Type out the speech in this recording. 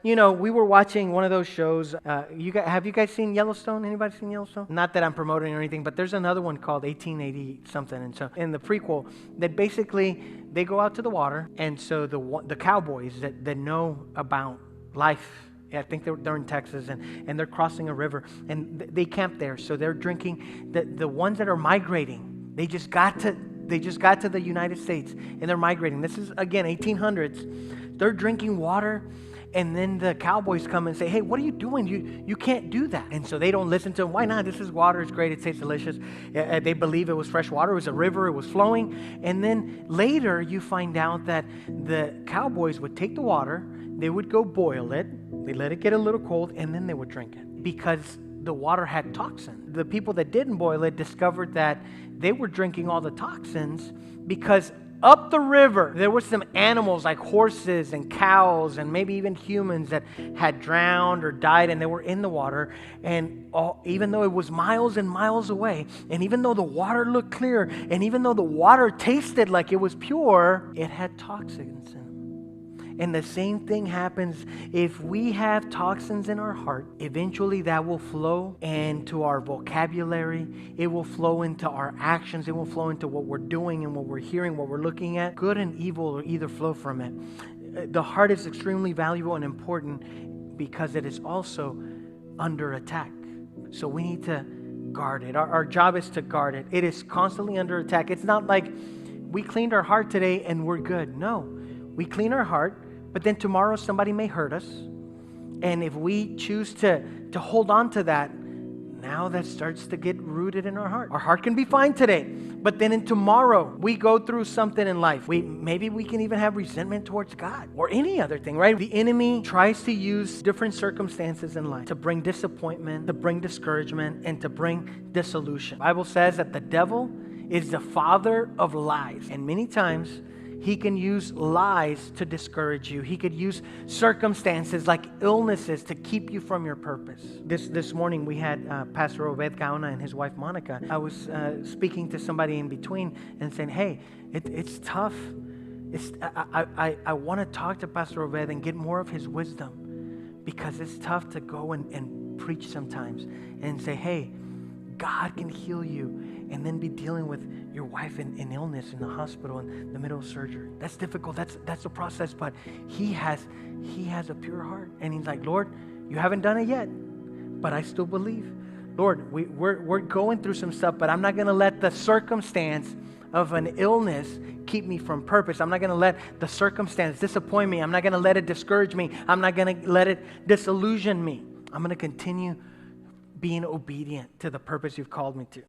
You know, we were watching one of those shows. Have you guys seen Yellowstone? Anybody seen Yellowstone? Not that I'm promoting or anything, but there's another one called 1880 something. And so in the prequel, that basically they go out to the water, and so the cowboys that know about life. I think they're in Texas, and they're crossing a river, and they camp there. So they're drinking. The ones that are migrating, they just got to the United States, and they're migrating. This is again 1800s. They're drinking water. And then the cowboys come and say, hey, what are you doing? You can't do that. And so they don't listen to them. Why not? This is water. It's great. It tastes delicious. They believe it was fresh water. It was a river. It was flowing. And then later you find out that the cowboys would take the water. They would go boil it. They let it get a little cold, and then they would drink it because the water had toxins. The people that didn't boil it discovered that they were drinking all the toxins because up the river, there were some animals like horses and cows and maybe even humans that had drowned or died, and they were in the water. And even though it was miles and miles away, and even though the water looked clear, and even though the water tasted like it was pure, it had toxins in it. And the same thing happens if we have toxins in our heart. Eventually that will flow into our vocabulary. It will flow into our actions. It will flow into what we're doing and what we're hearing, what we're looking at. Good and evil will either flow from it. The heart is extremely valuable and important because it is also under attack. So we need to guard it. Our job is to guard it. It is constantly under attack. It's not like we cleaned our heart today and we're good. No, we clean our heart. But then tomorrow somebody may hurt us. And if we choose to hold on to that, now that starts to get rooted in our heart. Our heart can be fine today, but then in tomorrow we go through something in life. Maybe we can even have resentment towards God or any other thing, right? The enemy tries to use different circumstances in life to bring disappointment, to bring discouragement, and to bring dissolution. The Bible says that the devil is the father of lies. And many times he can use lies to discourage you. He could use circumstances like illnesses to keep you from your purpose. This morning we had Pastor Obed Gauna and his wife Monica. I was speaking to somebody in between and saying, hey, it's tough. I want to talk to Pastor Obed and get more of his wisdom because it's tough to go and preach sometimes and say, hey, God can heal you, and then be dealing with your wife in illness in the hospital in the middle of surgery. That's difficult. That's a process, but he has a pure heart. And he's like, Lord, you haven't done it yet, but I still believe. Lord, we're going through some stuff, but I'm not going to let the circumstance of an illness keep me from purpose. I'm not going to let the circumstance disappoint me. I'm not going to let it discourage me. I'm not going to let it disillusion me. I'm going to continue being obedient to the purpose you've called me to.